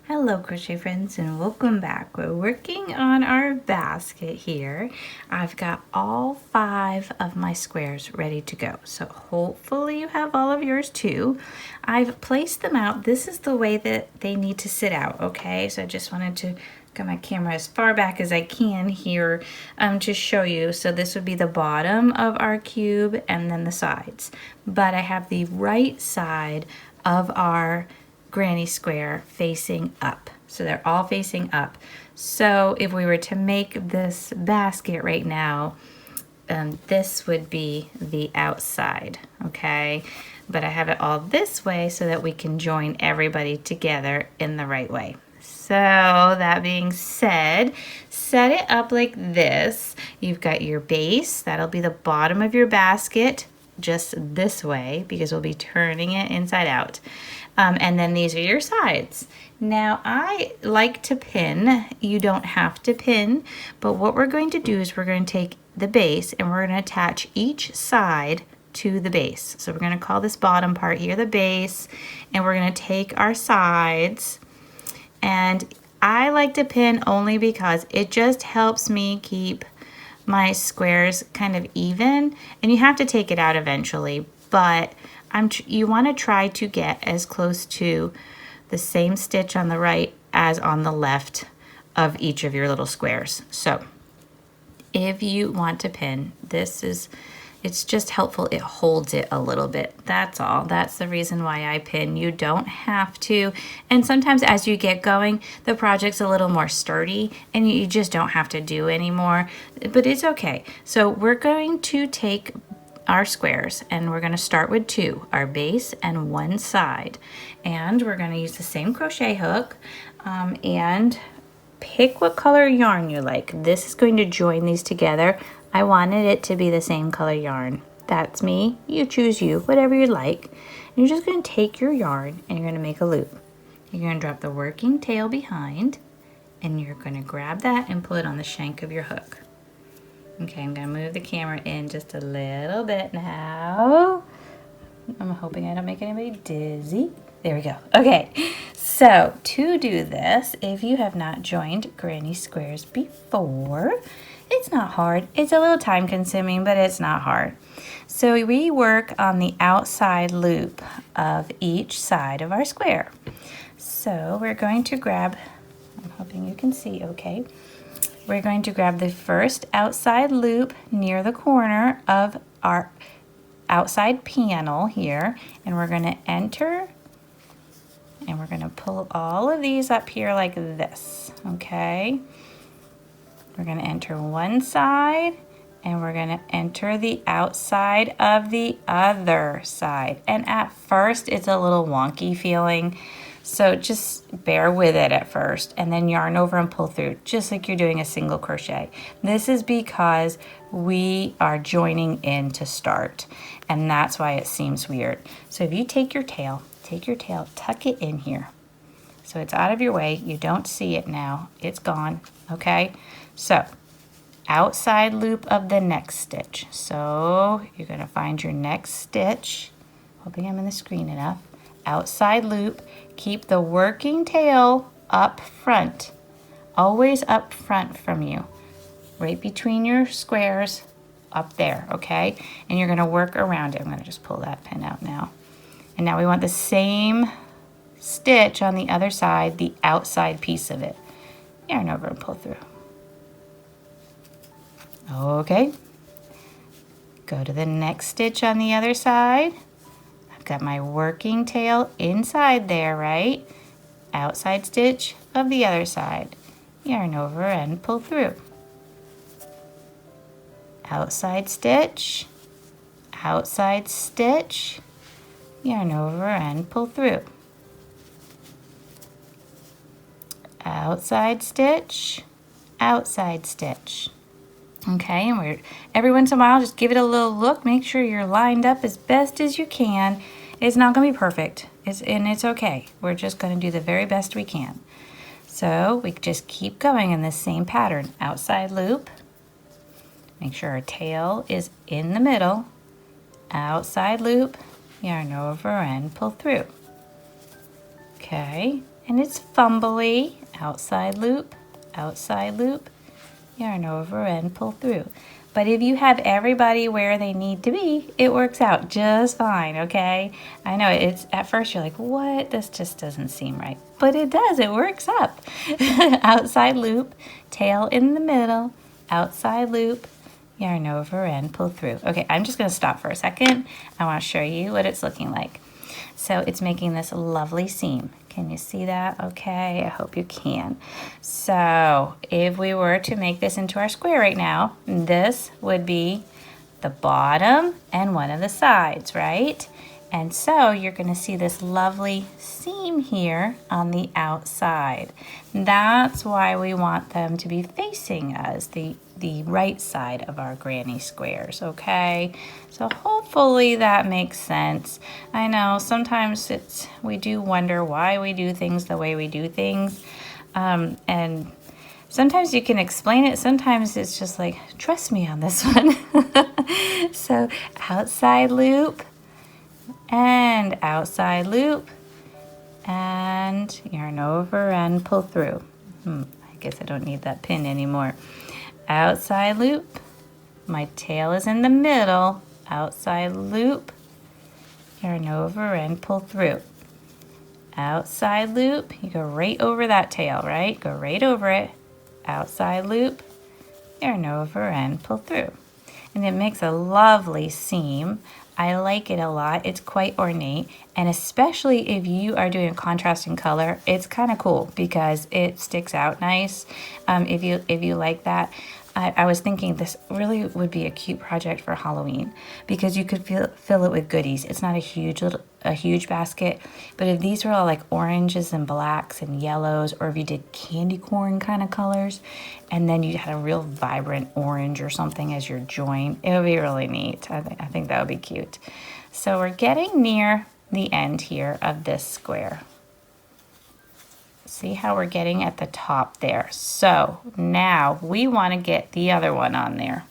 Hello crochet friends and welcome back. We're working on our basket here. I've got all 5 of my squares ready to go. So hopefully you have all of yours too. I've placed them out. This is the way that they need to sit out, okay? So I just wanted to get my camera as far back as I can here to show you. So this would be the bottom of our cube and then the sides. But I have the right side of our granny square facing up. So they're all facing up. So if we were to make this basket right now, this would be the outside, okay? But I have it all this way so that we can join everybody together in the right way. So that being said, set it up like this. You've got your base, that'll be the bottom of your basket, just this way because we'll be turning it inside out. And then these are your sides. Now I like to pin. You don't have to pin, but what we're going to do is we're going to take the base and we're going to attach each side to the base. So we're going to call this bottom part here the base, and we're going to take our sides, and I like to pin only because it just helps me keep my squares kind of even, and you have to take it out eventually, but you want to try to get as close to the same stitch on the right as on the left of each of your little squares. So if you want to pin, it's just helpful. It holds it a little bit. That's all. That's the reason why I pin. You don't have to. And sometimes as you get going, the project's a little more sturdy and you just don't have to do anymore, but it's okay. So we're going to take our squares and we're going to start with 2, our base and 1 side, and we're going to use the same crochet hook and pick what color yarn you like. This is going to join these together. I wanted it to be the same color yarn. That's me. You choose whatever you like. And you're just going to take your yarn and you're going to make a loop. You're going to drop the working tail behind and you're going to grab that and pull it on the shank of your hook. Okay, I'm going to move the camera in just a little bit now. I'm hoping I don't make anybody dizzy. There we go. Okay, so to do this, if you have not joined Granny Squares before, it's not hard. It's a little time consuming, but it's not hard. So we work on the outside loop of each side of our square. So we're going to grab, I'm hoping you can see okay. We're going to grab the first outside loop near the corner of our outside panel here, and we're going to enter, and we're going to pull all of these up here like this, okay? We're going to enter one side, and we're going to enter the outside of the other side. And at first, it's a little wonky feeling, so just bear with it at first, and then yarn over and pull through, just like you're doing a single crochet. This is because we are joining in to start, and that's why it seems weird. So if you take your tail, tuck it in here. So it's out of your way, you don't see it now, it's gone, okay? So outside loop of the next stitch. So you're gonna find your next stitch, hoping I'm in the screen enough, outside loop, keep the working tail up front, always up front from you, right between your squares, up there, okay? And you're gonna work around it. I'm gonna just pull that pin out now. And now we want the same stitch on the other side, the outside piece of it. Yarn over and pull through. Okay, go to the next stitch on the other side. I've got my working tail inside there, right? Outside stitch of the other side. Yarn over and pull through. Outside stitch, outside stitch, yarn over and pull through. Outside stitch, outside stitch. Okay, and every once in a while, just give it a little look. Make sure you're lined up as best as you can. It's not going to be perfect, and it's okay. We're just going to do the very best we can. So we just keep going in this same pattern. Outside loop. Make sure our tail is in the middle. Outside loop, yarn over and pull through. Okay, and it's fumbly. Outside loop, yarn over and pull through. But if you have everybody where they need to be, it works out just fine, okay? I know it's at first you're like, what? This just doesn't seem right. But it does, it works up. Outside loop, tail in the middle, outside loop, yarn over and pull through. Okay, I'm just gonna stop for a second. I wanna show you what it's looking like. So it's making this lovely seam. Can you see that? Okay, I hope you can. So if we were to make this into our square right now, this would be the bottom and one of the sides, right? And so you're gonna see this lovely seam here on the outside. That's why we want them to be facing us, the right side of our granny squares, okay? So hopefully that makes sense. I know sometimes we do wonder why we do things the way we do things. And sometimes you can explain it. Sometimes it's just like, trust me on this one. So outside loop and outside loop and yarn over and pull through. I guess I don't need that pin anymore. Outside loop, my tail is in the middle, outside loop, yarn over and pull through. Outside loop, you go right over that tail, right? Go right over it, outside loop, yarn over and pull through. And it makes a lovely seam. I like it a lot. It's quite ornate, and especially if you are doing a contrasting color, it's kind of cool because it sticks out nice. If you like that, I was thinking this really would be a cute project for Halloween because you could fill it with goodies. It's not a huge basket, but if these were all like oranges and blacks and yellows, or if you did candy corn kind of colors, and then you had a real vibrant orange or something as your join, it would be really neat. I think that would be cute. So we're getting near the end here of this square. See how we're getting at the top there. So now we want to get the other one on there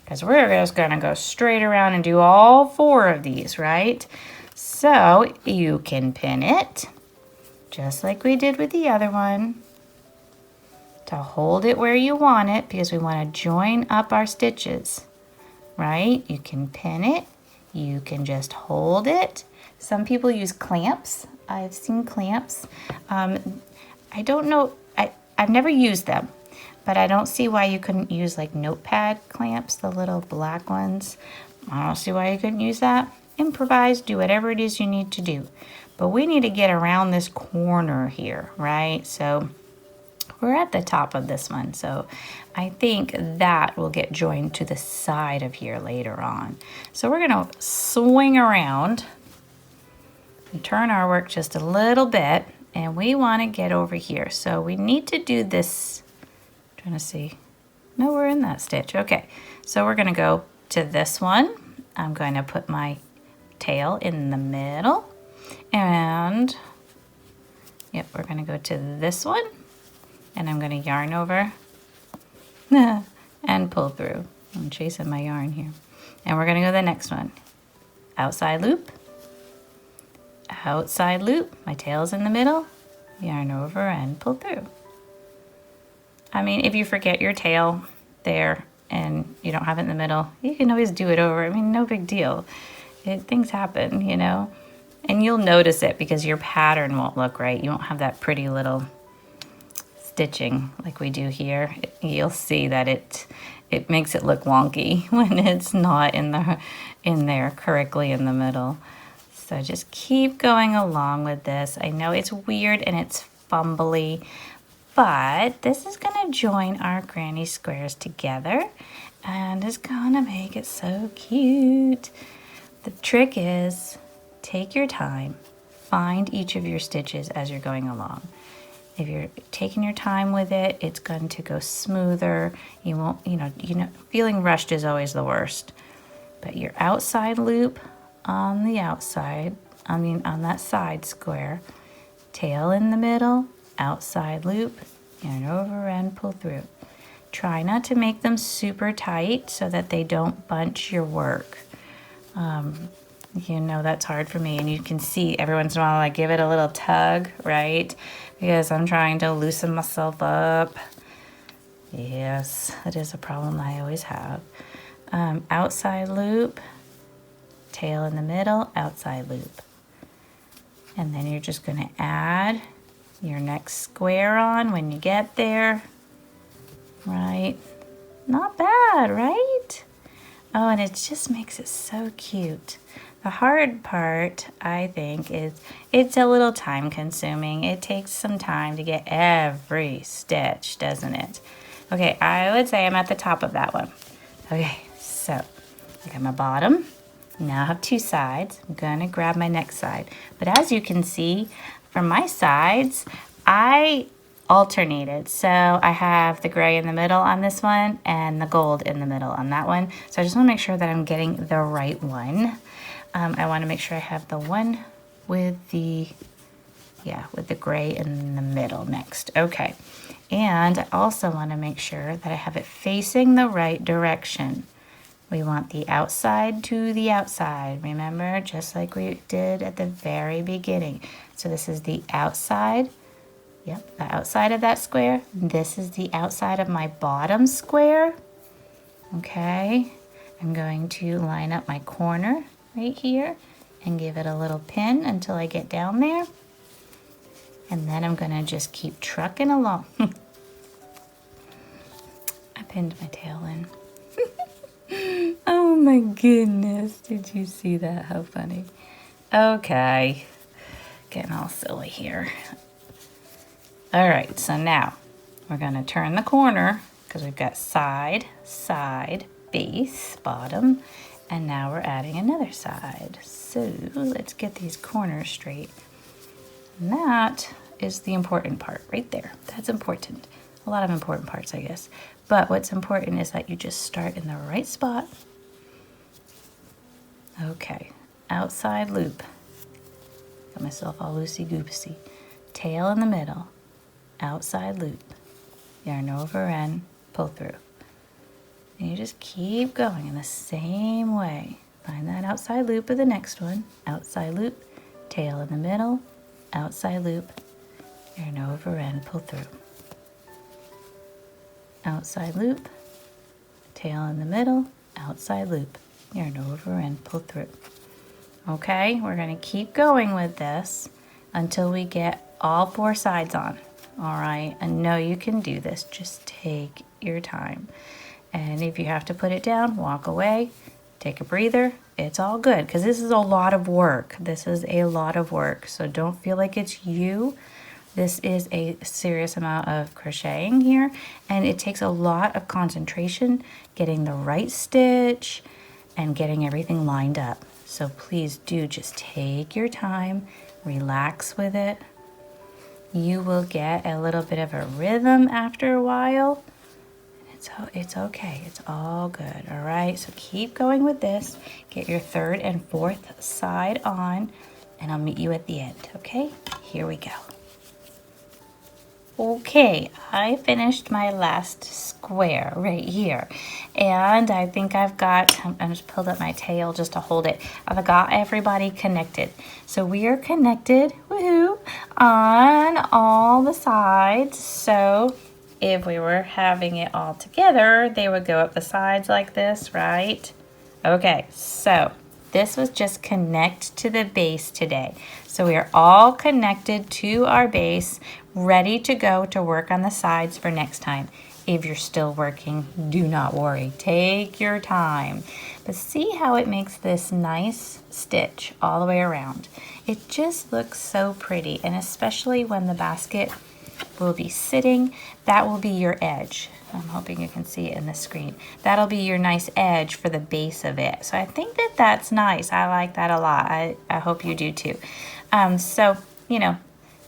because we're just going to go straight around and do all 4 of these, right? So you can pin it just like we did with the other one to hold it where you want it because we want to join up our stitches, right? You can pin it. You can just hold it. Some people use clamps. I've seen clamps. I don't know, I've never used them, but I don't see why you couldn't use like notepad clamps, the little black ones. I don't see why you couldn't use that. Improvise, do whatever it is you need to do. But we need to get around this corner here, right? So we're at the top of this one. So I think that will get joined to the side of here later on. So we're gonna swing around and turn our work just a little bit, and we want to get over here. So we need to do this. I'm trying to see. No, we're in that stitch. Okay, so we're going to go to this one. I'm going to put my tail in the middle, and yep, we're going to go to this one, and I'm going to yarn over and pull through. I'm chasing my yarn here. And we're going to go to the next one. Outside loop. Outside loop, my tail's in the middle, yarn over and pull through. I mean, if you forget your tail there and you don't have it in the middle, you can always do it over. I mean, no big deal. Things happen, you know, and you'll notice it because your pattern won't look right. You won't have that pretty little stitching like we do here. You'll see that it makes it look wonky when it's not in there correctly in the middle. So just keep going along with this. I know it's weird and it's fumbly, but this is gonna join our granny squares together and it's gonna make it so cute. The trick is take your time, find each of your stitches as you're going along. If you're taking your time with it, it's going to go smoother. You won't, feeling rushed is always the worst. But your outside loop on the outside, on that side square, tail in the middle, outside loop, yarn over and pull through. Try not to make them super tight so that they don't bunch your work. You know that's hard for me, and you can see every once in a while I give it a little tug, right? Because I'm trying to loosen myself up. Yes, that is a problem I always have. Outside loop, tail in the middle, outside loop. And then you're just going to add your next square on when you get there. Right? Not bad, right? Oh, and it just makes it so cute. The hard part, I think, is it's a little time consuming. It takes some time to get every stitch, doesn't it? Okay, I would say I'm at the top of that one. Okay, so I got my bottom. Now I have two sides. I'm gonna grab my next side. But as you can see, from my sides, I alternated. So I have the gray in the middle on this one and the gold in the middle on that one. So I just wanna make sure that I'm getting the right one. I wanna make sure I have the one with the gray in the middle next. Okay. And I also wanna make sure that I have it facing the right direction. We want the outside to the outside, remember, just like we did at the very beginning. So this is the outside, yep, the outside of that square. This is the outside of my bottom square. Okay, I'm going to line up my corner right here and give it a little pin until I get down there. And then I'm gonna just keep trucking along. I pinned my tail in. Oh my goodness, did you see that? How funny. Okay, getting all silly here. All right, so now we're gonna turn the corner because we've got side, side, base, bottom, and now we're adding another side. So let's get these corners straight. And that is the important part right there. That's important. A lot of important parts, I guess. But what's important is that you just start in the right spot. Okay, outside loop. Got myself all loosey-goosey. Tail in the middle, outside loop. Yarn over end, pull through. And you just keep going in the same way. Find that outside loop of the next one. Outside loop, tail in the middle, outside loop, yarn over end, pull through. Outside loop, tail in the middle, outside loop, yarn over and pull through. Okay, we're going to keep going with this until we get all four sides on. All right, I know you can do this. Just take your time. And if you have to put it down, walk away, take a breather. It's all good because this is a lot of work. This is a lot of work. So don't feel like it's you. This is a serious amount of crocheting here, and it takes a lot of concentration getting the right stitch and getting everything lined up. So please do just take your time, relax with it. You will get a little bit of a rhythm after a while. It's okay, it's all good, all right? So keep going with this. Get your third and fourth side on, and I'll meet you at the end, okay? Here we go. Okay, I finished my last square right here, and I think I just pulled up my tail just to hold it. I've got everybody connected. So we are connected, woohoo, on all the sides. So if we were having it all together, they would go up the sides like this, right? Okay, so this was just connect to the base today. So we are all connected to our base, ready to go to work on the sides for next time. If you're still working, do not worry. Take your time. But see how it makes this nice stitch all the way around. It just looks so pretty, and especially when the basket will be sitting, that will be your edge. I'm hoping you can see it in the screen. That'll be your nice edge for the base of it. So I think that that's nice. I like that a lot. I hope you do too. So, you know,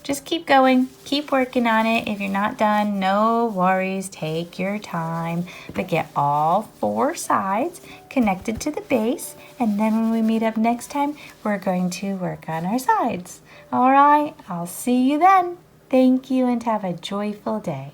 just keep going, keep working on it. If you're not done, no worries, take your time, but get all four sides connected to the base. And then when we meet up next time, we're going to work on our sides. All right, I'll see you then. Thank you and have a joyful day.